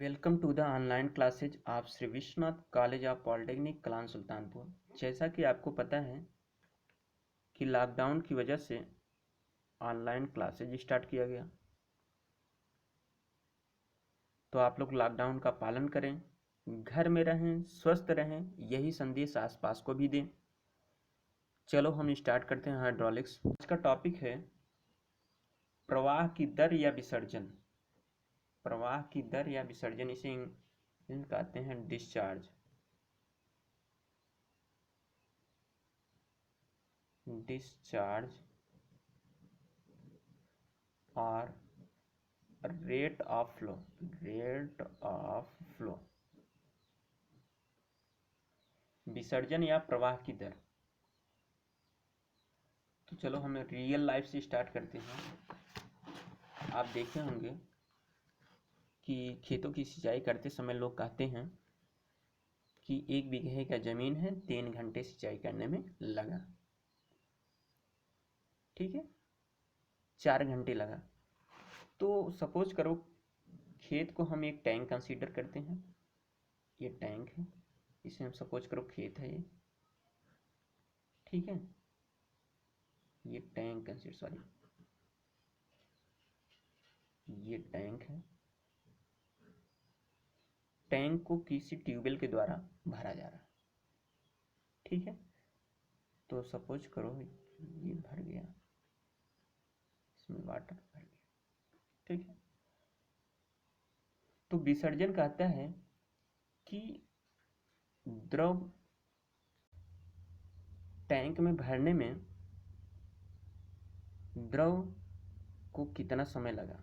Welcome to the online classes of Shri Vishwanath college of polytechnic Kalan Sultanpur. जैसा कि आपको पता है कि लॉकडाउन की वजह से ऑनलाइन क्लासेज स्टार्ट किया गया, तो आप लोग लॉकडाउन का पालन करें, घर में रहें, स्वस्थ रहें, यही संदेश आसपास को भी दें। चलो हम स्टार्ट करते हैं हाइड्रोलिक्स। आज का टॉपिक है प्रवाह की दर या विसर्जन। प्रवाह की दर या विसर्जन, इसे कहते हैं डिस्चार्ज। डिस्चार्ज और rate of flow. Rate of flow, विसर्जन या प्रवाह की दर। तो चलो हम रियल लाइफ से स्टार्ट करते हैं। आप देखे होंगे कि खेतों की सिंचाई करते समय लोग कहते हैं कि 1 बीघे का जमीन है, 3 घंटे सिंचाई करने में लगा। ठीक है, 4 घंटे लगा। तो सपोज करो खेत को हम एक टैंक कंसीडर करते हैं। ये टैंक है, इसे हम सपोज करो खेत है ये। ठीक है, ये टैंक कंसीडर, सॉरी, ये टैंक है। टैंक को किसी ट्यूबवेल के द्वारा भरा जा रहा है। ठीक है, तो सपोज करो ये भर गया, इसमें वाटर भर गया। ठीक है, तो विसर्जन कहता है कि द्रव टैंक में भरने में द्रव को कितना समय लगा।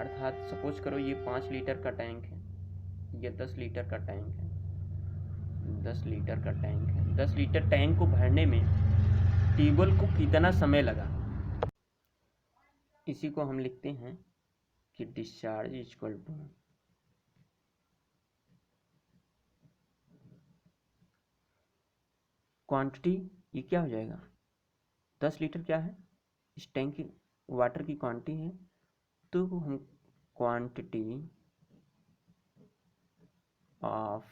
अर्थात सपोज करो ये 5 लीटर का टैंक है, ये 10 लीटर का टैंक है। 10 लीटर का टैंक है, 10 लीटर टैंक को भरने में ट्यूबवेल को कितना समय लगा। इसी को हम लिखते हैं कि डिस्चार्ज इक्वल टू क्वांटिटी। ये क्या हो जाएगा, 10 लीटर क्या है, इस टैंक की वाटर की क्वांटिटी है, तो हम quantity of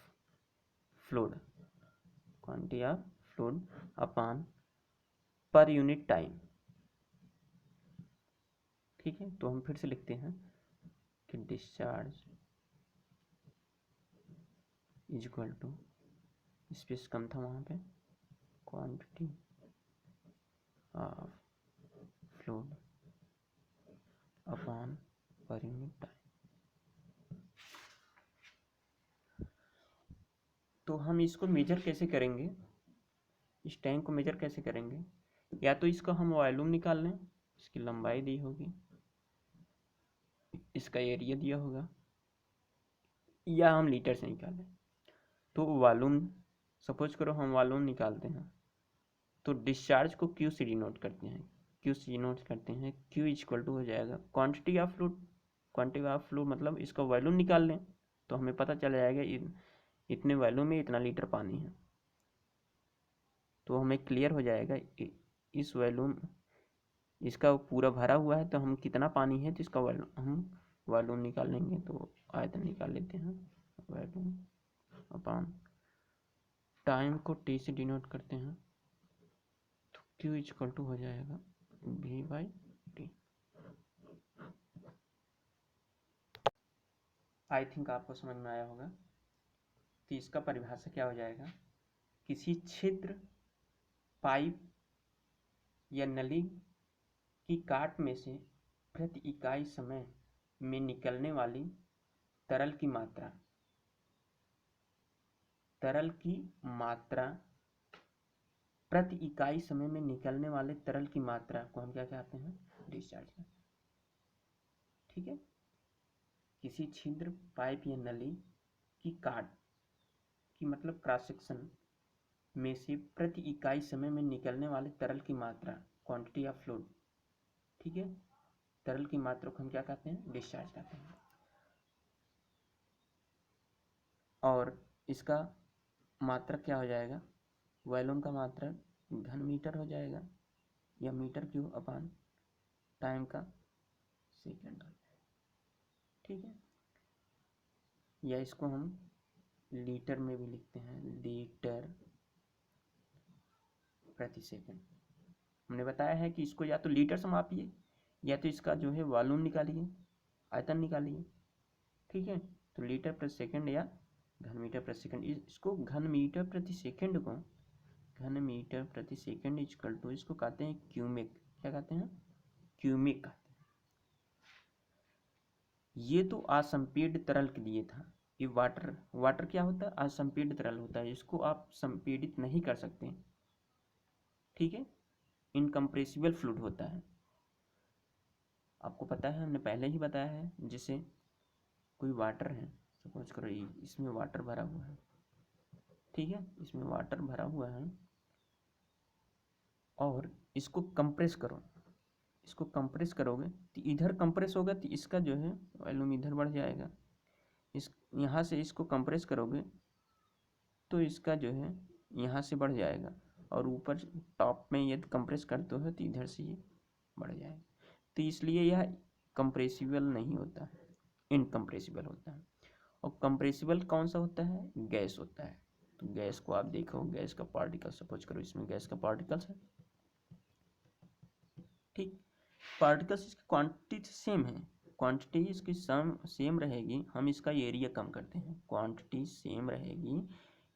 fluid, quantity of fluid upon per unit time. ठीक है, तो हम फिर से लिखते हैं कि discharge is equal to, space कम था वहाँ पे, quantity of fluid upon per unit time. तो हम इसको मेजर कैसे करेंगे, इस टैंक को मेजर कैसे करेंगे। या तो इसको हम वॉल्यूम निकाल लें, इसकी लंबाई दी होगी, इसका एरिया दिया होगा, या हम लीटर से निकालें। तो वॉल्यूम, सपोज करो हम वॉल्यूम निकालते हैं, तो डिस्चार्ज को क्यू से डिनोट करते हैं। क्यू से डिनोट करते हैं, क्यू इक्वल टू हो जाएगा quantity of fluid. Quantity of fluid मतलब इसका वॉल्यूम निकाल लें तो हमें पता चल जाएगा इतने वॉल्यूम में इतना लीटर पानी है। तो हमें क्लियर हो जाएगा इस वॉल्यूम, इसका पूरा भरा हुआ है तो हम कितना पानी है तो इसका हम वॉल्यूम निकाल लेंगे। तो आयतन निकाल लेते हैं, वॉल्यूम अपॉन टाइम को टी से डिनोट करते हैं, तो क्यू इक्वल टू हो जाएगा V by T. I think आपको समझ में आया होगा। तो इसका परिभाषा क्या हो जाएगा, किसी छिद्र, पाइप या नली की काट में से प्रति इकाई समय में निकलने वाली तरल की मात्रा, तरल की मात्रा, प्रति इकाई समय में निकलने वाले तरल की मात्रा को हम क्या कहते हैं, डिस्चार्ज कहते हैं। ठीक है, किसी छिद्र, पाइप या नली की काट की मतलब क्रॉस सेक्शन में से प्रति इकाई समय में निकलने वाले तरल की मात्रा, क्वांटिटी ऑफ फ्लूइड। ठीक है, तरल की मात्रा को हम क्या कहते हैं, डिस्चार्ज कहते हैं। और इसका मात्रक क्या हो जाएगा, वॉल्यूम का मात्रक घन मीटर हो जाएगा, या मीटर क्यूब अपॉन टाइम का सेकेंड। ठीक है, या इसको हम लीटर में भी लिखते हैं, लीटर प्रति सेकंड। हमने बताया है कि इसको या तो लीटर से मापिए या तो इसका जो है वॉल्यूम निकालिए, आयतन निकालिए। ठीक है, तो लीटर प्रति सेकंड या घन मीटर प्रति सेकंड। इसको घन मीटर प्रति सेकंड को घन मीटर प्रति सेकंड इक्वल टू इसको कहते हैं क्यूमिक। क्या कहते हैं? क्यूमिक कहते हैं। ये तो असंपीड्य तरल के लिए था। ये वाटर क्या होता है? असंपीड्य तरल होता है, इसको आप संपीडित नहीं कर सकते। ठीक है, इनकम्प्रेसिबल फ्लूइड होता है। आपको पता है, हमने पहले ही बताया है, जैसे कोई वाटर है, सपोज करो इसमें वाटर भरा हुआ है। ठीक है, इसमें वाटर भरा हुआ है और इसको कंप्रेस करो। इसको कंप्रेस करोगे तो इधर कंप्रेस होगा तो इसका जो है वॉल्यूम इधर बढ़ जाएगा। इस यहाँ से इसको कंप्रेस करोगे तो इसका जो है यहाँ से बढ़ जाएगा, और ऊपर टॉप में यदि कंप्रेस करते हो तो इधर से ये बढ़ जाएगा। तो इसलिए यह कंप्रेसिबल नहीं होता है, इनकम्प्रेसिबल होता है। और कंप्रेसिबल कौन सा होता है? गैस होता है। तो गैस को आप देखो, गैस का पार्टिकल, सपोज करो इसमें गैस का पार्टिकल्स है। ठीक, पार्टिकल्स इसकी क्वांटिटी सेम है, क्वांटिटी इसकी सेम रहेगी, हम इसका एरिया कम करते हैं। क्वांटिटी सेम रहेगी,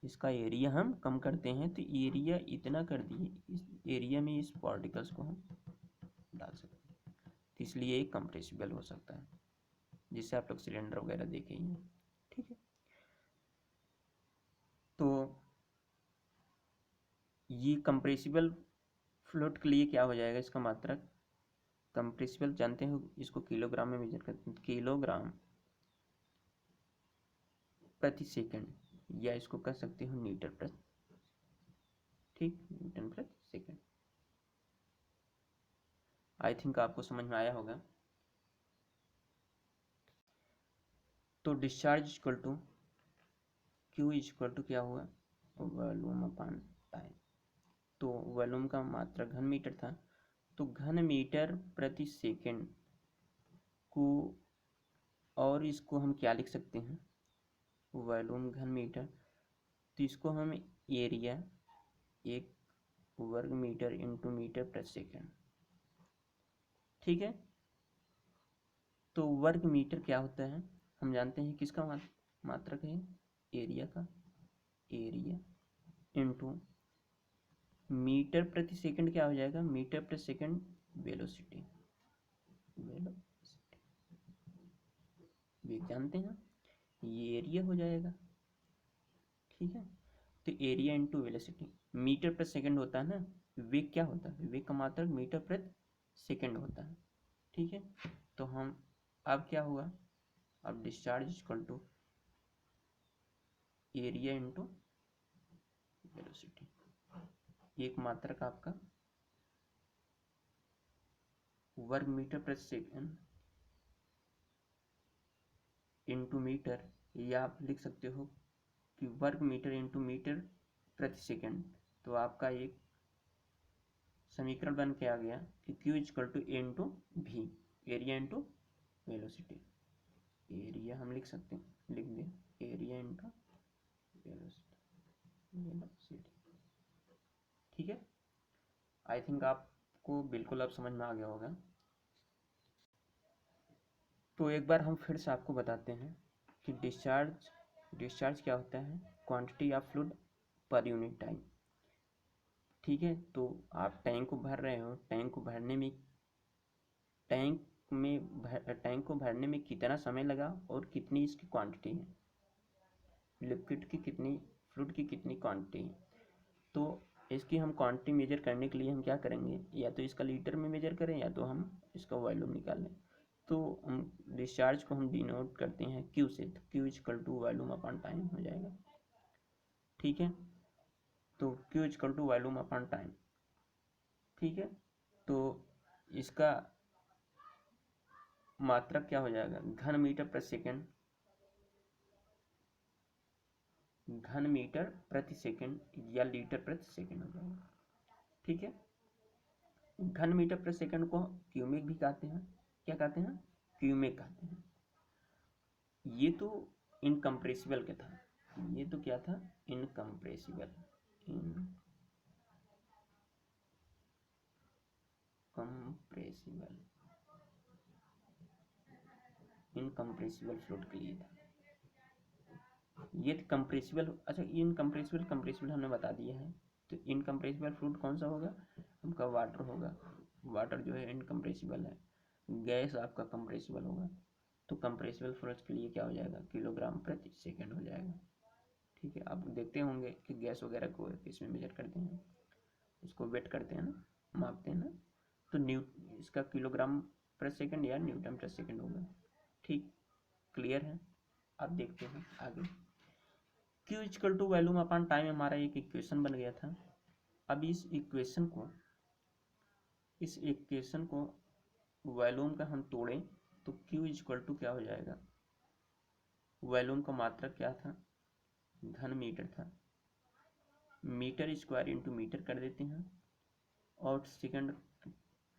इसका एरिया हम कम करते हैं, तो एरिया इतना कर दिए, इस एरिया में इस पार्टिकल्स को हम डाल सकते हैं, तो इसलिए ये कंप्रेसिबल हो सकता है, जिससे आप लोग सिलेंडर वगैरह देखे ही हैं। ठीक है, तो ये कंप्रेसिबल फ्लूइड के लिए क्या हो जाएगा? इसका मात्रक कंप्रेसिबल जानते हो, इसको किलोग्राम में मेजर करते हैं, किलोग्राम प्रति सेकंड, या इसको कह सकते हो मीटर प्रति, ठीक, न्यूटन प्रति सेकंड। आई थिंक आपको समझ में आया होगा। तो discharge equal to Q equal to क्या हुआ? Volume upon time. तो वॉल्यूम का मात्रा घन मीटर था, तो घन मीटर प्रति सेकंड को, और इसको हम क्या लिख सकते हैं? वॉल्यूम घन मीटर, तो इसको हम एरिया, एक वर्ग मीटर इंटू मीटर प्रति सेकंड। ठीक है, तो वर्ग मीटर क्या होता है? हम जानते हैं किसका मात्रक है? एरिया का, एरिया इंटू मीटर प्रति सेकंड क्या हो जाएगा? मीटर प्रति सेकंड वेलोसिटी, वेलोसिटी भी जानते हैं, ये एरिया हो जाएगा। ठीक है, तो एरिया इंटू वेलोसिटी, मीटर प्रति सेकंड होता है ना, वेग क्या होता है? वेग का मात्रक मीटर प्रति सेकंड होता है। ठीक है, तो हम अब क्या हुआ? अब discharge equal to area into velocity, एक मात्रक आपका वर्ग मीटर प्रति सेकंड इंटू मीटर, या आप लिख सकते हो कि वर्ग मीटर इंटू मीटर प्रति सेकंड। तो आपका एक समीकरण बन के आ गया कि Q equal to A into V, area into velocity. एरिया हम लिख सकते हैं, लिख दें एरिया इंटू वेलोसिटी। ठीक है, आई थिंक आपको बिल्कुल अब समझ में आ गया होगा। तो एक बार हम फिर से आपको बताते हैं कि डिस्चार्ज क्या होता है? क्वांटिटी ऑफ फ्लूइड पर यूनिट टाइम। ठीक है, तो आप टैंक को भर रहे हो, टैंक को भरने में कितना समय लगा और कितनी इसकी क्वांटिटी है, लिक्विड की कितनी, फ्लूइड की कितनी क्वांटिटी है। तो इसकी हम क्वांटिटी मेजर करने के लिए हम क्या करेंगे? या तो इसका लीटर में मेजर करें या तो हम इसका वॉल्यूम निकाल लें। तो हम डिस्चार्ज को हम डिनोट करते हैं क्यू से, तो Q equal to volume upon time हो जाएगा। ठीक है, तो Q equal to volume upon time. ठीक है, तो इसका मात्रक क्या हो जाएगा? घन मीटर प्रति सेकंड, घन मीटर प्रति सेकंड या लीटर प्रति सेकंड हो जाएगा। ठीक है, घन मीटर प्रति सेकंड को क्यूमिक भी कहते हैं। क्या कहते हैं? क्यूमिक कहते हैं। ये तो इनकम्प्रेसिबल क्या था, ये तो क्या था, इनकम्प्रेसिबल, इनकम्प्रेसिबल फ्लूइड के लिए था ये कंप्रेसिबल। अच्छा, इनकम्प्रेसिबल कंप्रेसिबल हमने बता दिया है, तो इनकम्प्रेसिबल फ्लूइड कौन सा होगा, आपका वाटर होगा। वाटर जो है इनकम्प्रेसिबल है, गैस आपका कंप्रेसिबल होगा। तो कंप्रेसिबल फ्लूइड के लिए क्या हो जाएगा, किलोग्राम प्रति सेकंड हो जाएगा। ठीक है, आप देखते होंगे कि गैस वगैरह को किस में मेजर करते हैं, उसको वेट करते हैं ना, मापते हैं ना, तो इसका किलोग्राम प्रति सेकंड या न्यूटन प्रति सेकंड होगा। ठीक, क्लियर है। आप देखते हैं आगे, Q equal to volume upon time हमारा एक इक्वेशन बन गया था। अब इस इक्वेशन को वॉल्यूम का हम तोड़ें तो Q इक्वल टू क्या हो जाएगा, वॉल्यूम का मात्रक क्या था, घन मीटर था, मीटर स्क्वायर इंटू मीटर कर देते हैं और सेकंड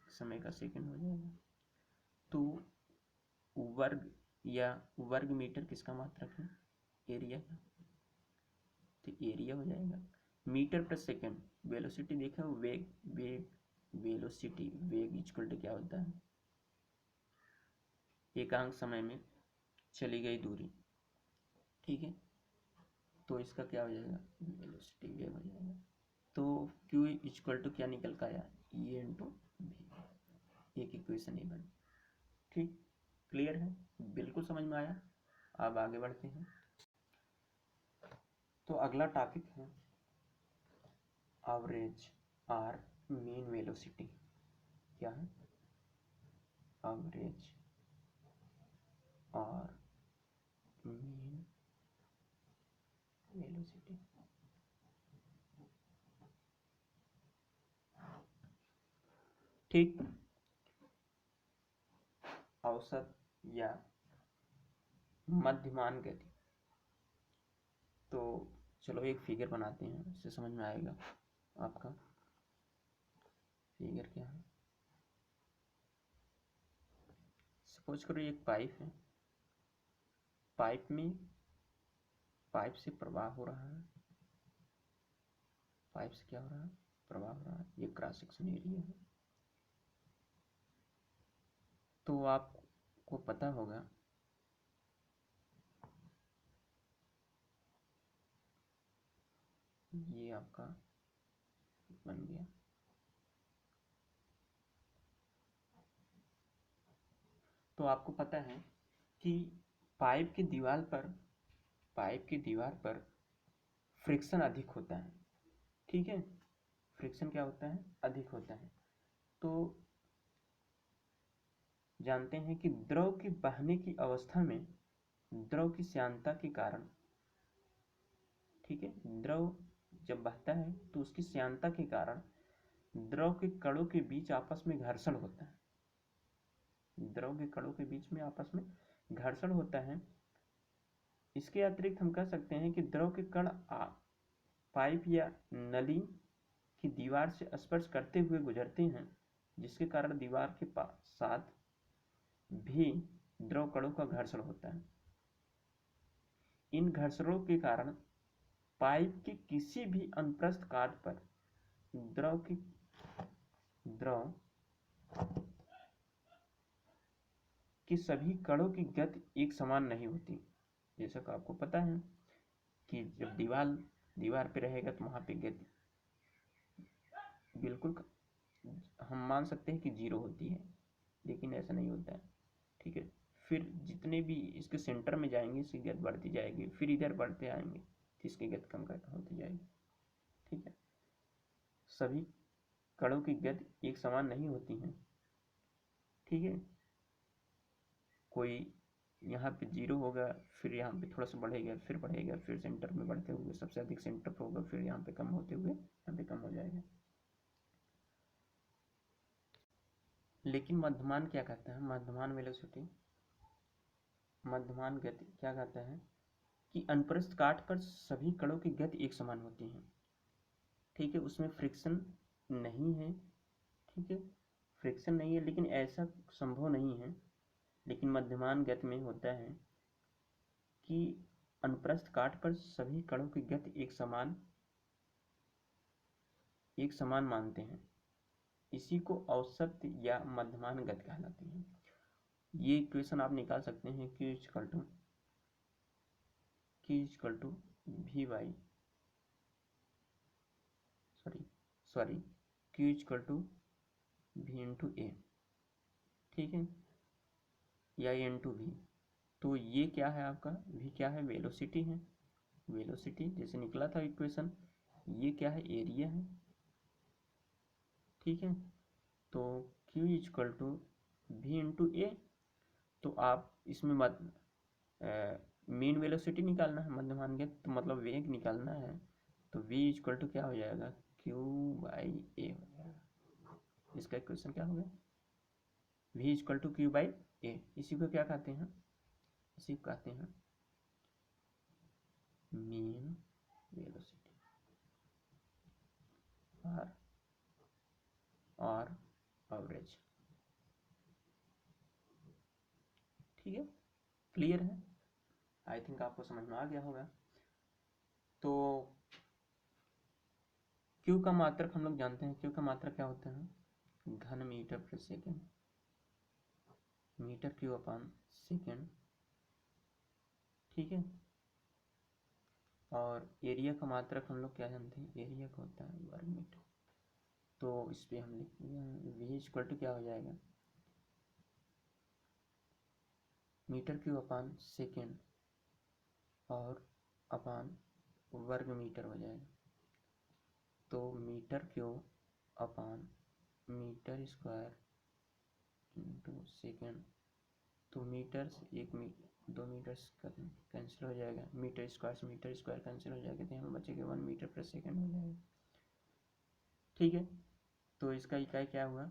समय का सेकंड हो जाएगा। तो वर्ग या वर्ग मीटर किसका मात्रक है, एरिया का, तो एरिया हो जाएगा। मीटर पर सेकंड, वेलोसिटी देखा, वेग वेलोसिटी, वेग इक्वल टू क्या होता है, एकांक समय में चली गई दूरी। ठीक है, तो इसका क्या हो जाएगा, वेलोसिटी, वेग हो जाएगा। तो Q इक्वल टू क्या निकल कर आया, E इंटू वी, एक इक्वेशन ही बनी। ठीक, क्लियर है, बिल्कुल समझ में आया। अब आगे बढ़ते हैं। तो अगला टॉपिक है एवरेज और मीन वेलोसिटी। क्या है, एवरेज और मीन वेलोसिटी। ठीक, औसत या मध्यमान गति। तो चलो एक फिगर बनाते हैं, इससे समझ में आएगा आपका। फिगर क्या है, सपोज करो एक पाइप है, पाइप से प्रवाह हो रहा है, पाइप से क्या हो रहा है, प्रवाह हो रहा है, ये क्रॉस सेक्शन एरिया है। तो आपको पता होगा ये आपका बन गया। तो आपको पता है कि पाइप की दीवार पर फ्रिक्शन अधिक होता है। ठीक है, फ्रिक्शन क्या होता है, अधिक होता है। तो जानते हैं कि द्रव की बहने की अवस्था में द्रव की श्यानता के कारण, ठीक है, द्रव जब बहता है तो उसकी श्यानता के कारण द्रव के कणों के बीच आपस में घर्षण होता है, द्रव के कणों के बीच में आपस में घर्षण होता है। इसके अतिरिक्त हम कह सकते हैं कि द्रव के कण पाइप या नली की दीवार से स्पर्श करते हुए गुजरते हैं, जिसके कारण दीवार के साथ भी द्रव कणों का घर्षण होता है। इन घर्षणों के कारण पाइप के किसी भी अनुप्रस्थ काट पर द्रव की सभी कणों की गति एक समान नहीं होती। जैसा कि आपको पता है कि जब दीवार पे रहेगा तो वहां पे गति बिल्कुल हम मान सकते हैं कि 0 होती है, लेकिन ऐसा नहीं होता है। ठीक है, फिर जितने भी इसके सेंटर में जाएंगे इसकी गति बढ़ती जाएगी, फिर इधर बढ़ते आएंगे तो इसकी गति कम होती जाएगी। ठीक है, सभी कणों की गति एक समान नहीं होती है। ठीक है, कोई यहाँ पे 0 होगा, फिर यहाँ पे थोड़ा सा बढ़ेगा, फिर सेंटर में बढ़ते हुए सबसे अधिक सेंटर पर होगा, फिर यहाँ पे कम होते हुए यहाँ पे कम हो जाएगा। लेकिन मध्यमान क्या कहता है, मध्यमान वेलोसिटी, मध्यमान गति क्या कहता है कि अनुप्रस्थ काट पर सभी कणों की गति एक समान होती है। ठीक है, उसमें फ्रिक्शन नहीं है। ठीक है, फ्रिक्शन नहीं है, लेकिन ऐसा संभव नहीं है। लेकिन मध्यमान गति में होता है कि अनुप्रस्थ काट पर सभी कणों की गति एक समान मानते हैं, इसी को औसत या मध्यमान गति कहलाती है। ये इक्वेशन आप निकाल सकते हैं Q equal to V by sorry Q equal to V into A, ठीक है, या ए इंटू वी। तो ये क्या है आपका, वी क्या है, वेलोसिटी है, वेलोसिटी जैसे निकला था इक्वेशन। ये क्या है, एरिया है, ठीक है। तो Q equal to V into A. तो आप इसमें मीन वेलोसिटी निकालना है, मध्यमान गति, तो मतलब वेग निकालना है, तो v इक्वल टू क्या हो जाएगा, q बाई ए हो जाएगा। इसका इक्वेशन क्या हो गया, v equal to Q by A. इसी को क्या कहते हैं, इसी को कहते हैं मीन वेलोसिटी और एवरेज। ठीक है, क्लियर है, आई थिंक आपको समझ में आ गया होगा। तो Q का मात्रक हम लोग जानते हैं, Q का मात्रक क्या होता है, घन मीटर प्रति second, metre cube upon second, ठीक है। और एरिया का मात्रक हम लोग क्या जानते हैं, एरिया का होता है वर्ग मीटर। तो इस पर हम लिख वी इक्वल टू क्या हो जाएगा, मीटर क्यू अपान सेकेंड और अपान वर्ग मीटर हो जाएगा। तो metre cube upon metre square into second. तो मीटर से एक मीटर 2 मीटर कैंसिल हो जाएगा, मीटर स्क्वायर कैंसिल हो जाएगा, तो यहाँ बचेगा 1 मीटर प्रति सेकेंड हो जाएगा, ठीक है। तो इसका इकाई क्या हुआ,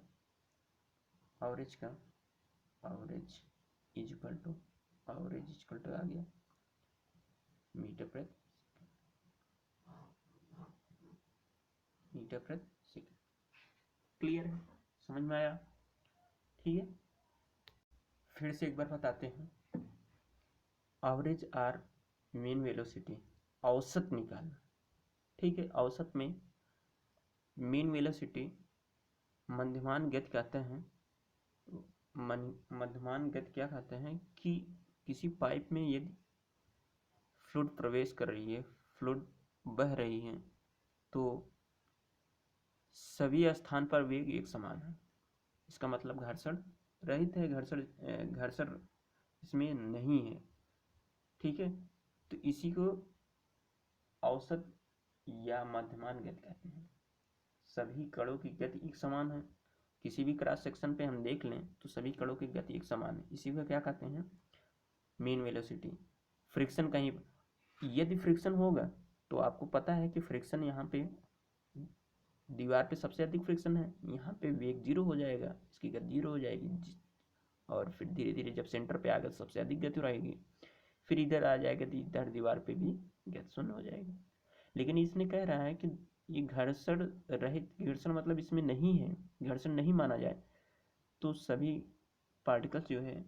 एवरेज का, एवरेज इक्वल टू आ गया मीटर प्रति सेकेंड। क्लियर है, समझ में आया, ठीक है। फिर से एक बार बताते हैं, एवरेज आर मीन वेलोसिटी, औसत निकालना, ठीक है। औसत में मीन वेलोसिटी मध्यमान गति कहते हैं, मध्यमान गति क्या कहते हैं कि किसी पाइप में यदि फ्लूइड प्रवेश कर रही है, फ्लूइड बह रही है, तो सभी स्थान पर वेग एक समान है। इसका मतलब घर्षण रहित है, घर्षण इसमें नहीं है, ठीक है। तो इसी को औसत या मध्यमान गति कहते हैं। सभी कणों की गति एक समान है, किसी भी क्रॉस सेक्शन पे हम देख लें तो सभी कणों की गति एक समान है, इसी को क्या कहते हैं, मीन वेलोसिटी। फ्रिक्शन कहीं, यदि फ्रिक्शन होगा तो आपको पता है कि फ्रिक्शन यहाँ पे दीवार पे सबसे अधिक फ्रिक्शन है, यहाँ पे वेग 0 हो जाएगा, इसकी गति 0 हो जाएगी, और फिर धीरे धीरे जब सेंटर पे आ गया सबसे अधिक गति रहेगी, फिर इधर आ जाएगा तो इधर दीवार पे भी गति शून्य हो जाएगी। लेकिन इसने कह रहा है कि ये घर्षण रहित, घर्षण मतलब इसमें नहीं है, घर्षण नहीं माना जाए, तो सभी पार्टिकल्स जो है,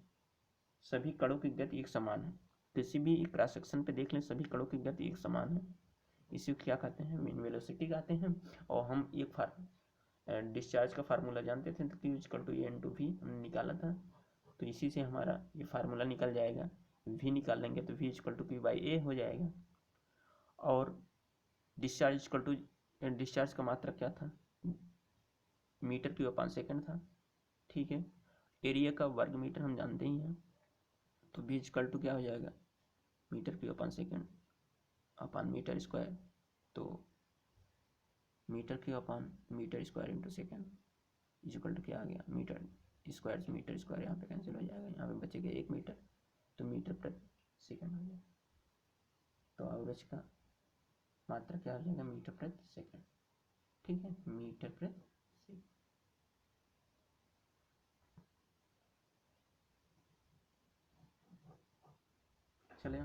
सभी कणों की गति एक समान है। किसी भी क्रॉस सेक्शन पे देख लें, सभी कणों की गति एक समान है, इसी को क्या कहते हैं, मीन वेलोसिटी कहते हैं। और हम एक डिस्चार्ज का फार्मूला जानते थे, तो Q equal to A into V हमने निकाला था, तो इसी से हमारा ये फार्मूला निकल जाएगा। v निकाल लेंगे तो v equal to Q by A हो जाएगा। और डिस्चार्ज इक्वल टू, डिस्चार्ज का मात्रक क्या था, मीटर क्यू अपान सेकेंड था, ठीक है। एरिया का वर्ग मीटर हम जानते ही हैं, तो v इक्वल टू क्या हो जाएगा, metre cube upon second upon metre square. तो metre cube upon metre square into second equal to क्या आ गया, मीटर स्क्वायर से मीटर स्क्वायर यहाँ पे कैंसिल हो जाएगा, यहाँ पे बचेगा 1 मीटर, तो मीटर प्रति सेकेंड हो जाएगा। तो एवरेज का मात्रा क्या हो जाएगा, मीटर प्रति सेकेंड, ठीक है, मीटर प्रति सेकेंड। चले